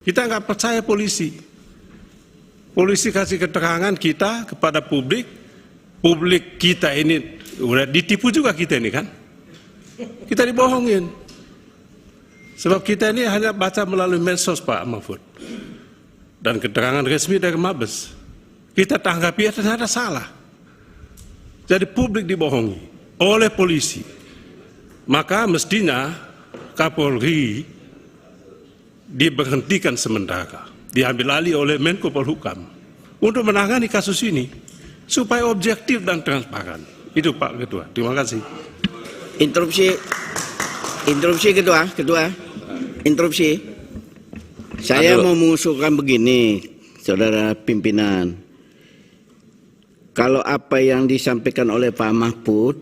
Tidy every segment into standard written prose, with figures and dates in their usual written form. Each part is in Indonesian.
Kita nggak percaya polisi. Polisi kasih keterangan kita kepada publik. Publik kita ini udah ditipu juga kita ini kan. Kita dibohongin. Sebab kita ini hanya baca melalui medsos Pak Mahfud. Dan keterangan resmi dari Mabes. Kita tanggapi ternyata salah. Jadi publik dibohongi oleh polisi. Maka mestinya Kapolri diberhentikan sementara, diambil alih oleh Menko Polhukam untuk menangani kasus ini supaya objektif dan transparan. Itu Pak Ketua. Terima kasih. Interupsi Ketua. Interupsi. Saya mau mengusulkan begini, Saudara Pimpinan. Kalau apa yang disampaikan oleh Pak Mahfud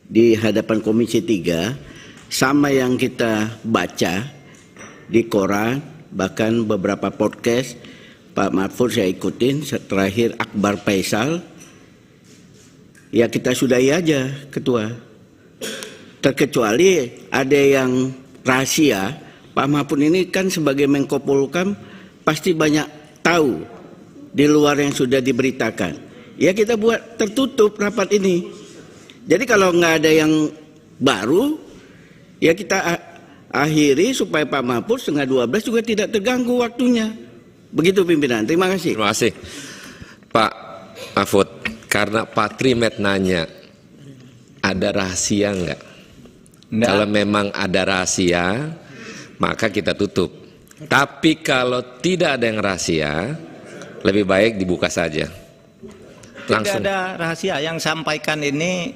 di hadapan Komisi 3 sama yang kita baca di koran, bahkan beberapa podcast Pak Mahfud saya ikutin, terakhir Akbar Faisal, ya kita sudahi aja Ketua. Terkecuali ada yang rahasia. Pak Mahfud ini kan sebagai Menko Polhukam pasti banyak tahu di luar yang sudah diberitakan. Ya kita buat tertutup rapat ini. Jadi kalau nggak ada yang baru, ya kita akhiri supaya Pak Mahfud 11:30 juga tidak terganggu waktunya. Begitu pimpinan. Terima kasih. Terima kasih. Pak Mahfud, karena Pak Trimet nanya, ada rahasia enggak? Kalau memang ada rahasia, maka kita tutup. Tapi kalau tidak ada yang rahasia, lebih baik dibuka saja. Langsung. Tidak ada rahasia, yang sampaikan ini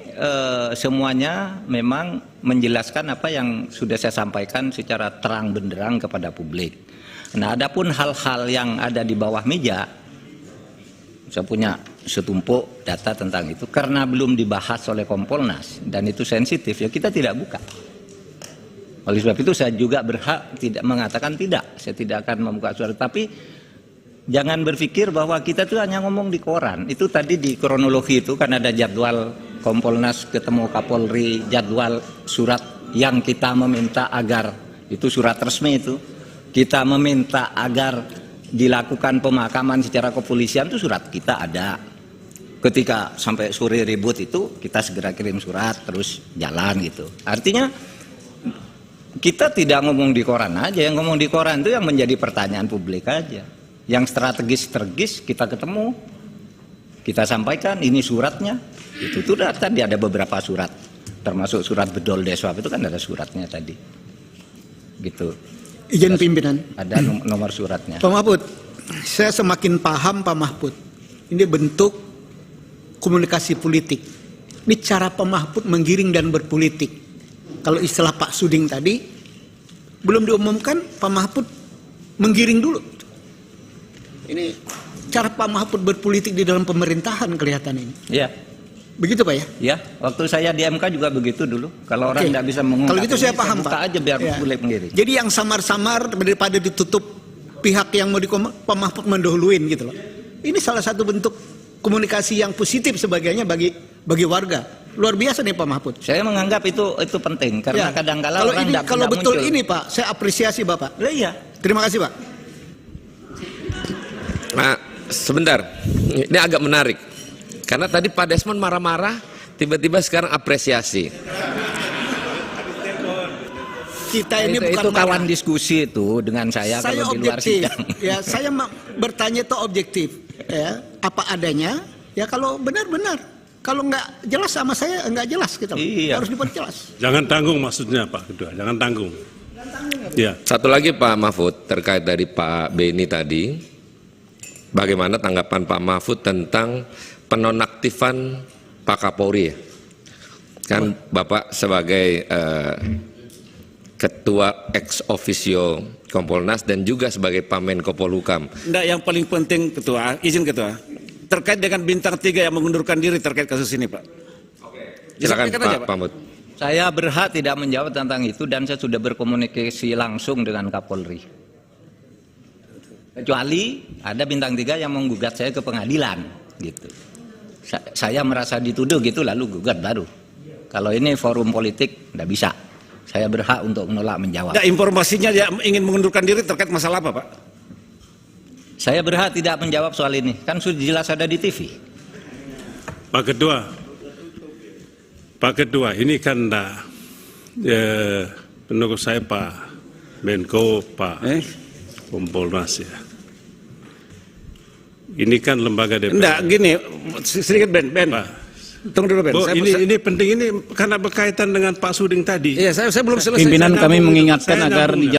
semuanya memang menjelaskan apa yang sudah saya sampaikan secara terang benderang kepada publik. Nah, adapun hal-hal yang ada di bawah meja, saya punya setumpuk data tentang itu, karena belum dibahas oleh Kompolnas dan itu sensitif, ya kita tidak buka. Oleh sebab itu saya juga berhak tidak mengatakan tidak, saya tidak akan membuka suara, tapi jangan berpikir bahwa kita tuh hanya ngomong di koran. Itu tadi di kronologi itu kan ada jadwal Kompolnas ketemu Kapolri, jadwal surat yang kita meminta agar, itu surat resmi itu, kita meminta agar dilakukan pemakaman secara kepolisian, itu surat kita ada. Ketika sampai sore ribut itu kita segera kirim surat terus jalan gitu. Artinya kita tidak ngomong di koran aja, yang ngomong di koran itu yang menjadi pertanyaan publik aja. Yang strategis kita ketemu, kita sampaikan ini suratnya. Itu tadi ada beberapa surat, termasuk surat Bedol Deswab itu kan ada suratnya tadi. Gitu. Izin pimpinan. Ada nomor suratnya. Pak Mahfud, saya semakin paham Pak Mahfud. Ini bentuk komunikasi politik. Ini cara Pak Mahfud menggiring dan berpolitik. Kalau istilah Pak Suding tadi, belum diumumkan Pak Mahfud menggiring dulu. Ini cara Pak Mahfud berpolitik di dalam pemerintahan kelihatan ini. Iya. Begitu Pak ya? Iya. Waktu saya di MK juga begitu dulu. Kalau orang tidak bisa mengungkap, kalau gitu saya paham buka Pak. aja biar ya. boleh mengiring. Jadi yang samar-samar daripada ditutup pihak yang mau Pak Mahfud mendahuluin gitu loh. Ini salah satu bentuk komunikasi yang positif sebagainya bagi warga. Luar biasa nih Pak Mahfud. Saya menganggap itu penting karena kadang-kala orang tidak kalau betul muncul. ini Pak, saya apresiasi Bapak. Iya. Terima kasih Pak. Nah, sebentar, ini agak menarik. Karena tadi Pak Desmond marah-marah, tiba-tiba sekarang apresiasi. Kita ini itu bukan kawan diskusi itu dengan saya kalau di luar objektif. sidang. Ya, saya bertanya itu objektif. Ya, apa adanya. Ya kalau benar-benar. Kalau nggak jelas sama saya nggak jelas gitu. Iya. Harus diperjelas. Jangan tanggung maksudnya Pak Ketua, jangan tanggung. Ya. Satu lagi Pak Mahfud, terkait dari Pak Beni tadi. Bagaimana tanggapan Pak Mahfud tentang penonaktifan Pak Kapolri? Kan Bapak sebagai Ketua ex officio Kompolnas dan juga sebagai Pak Menko Polhukam. Enggak, yang paling penting Ketua, izin Ketua, terkait dengan bintang 3 yang mengundurkan diri terkait kasus ini Pak. Silakan Pak Mahfud. Saya berhak tidak menjawab tentang itu dan saya sudah berkomunikasi langsung dengan Kapolri. Kecuali ada bintang 3 yang menggugat saya ke pengadilan, gitu. Saya merasa dituduh gitu lalu gugat baru. Kalau ini forum politik, nggak bisa. Saya berhak untuk menolak menjawab. Nah, informasinya dia ingin mengundurkan diri terkait masalah apa, Pak? Saya berhak tidak menjawab soal ini. Kan sudah jelas ada di TV. Pak Kedua, ini kan menurut saya Pak Menko, Pak Kompolnas ya. Ini kan lembaga DPR. Enggak, gini, sedikit Ben. Pak. Tunggu dulu Ben. Ini penting, ini karena berkaitan dengan Pak Suding tadi. Iya, saya belum selesai. Pimpinan kami mengingatkan Saya agar nyambung,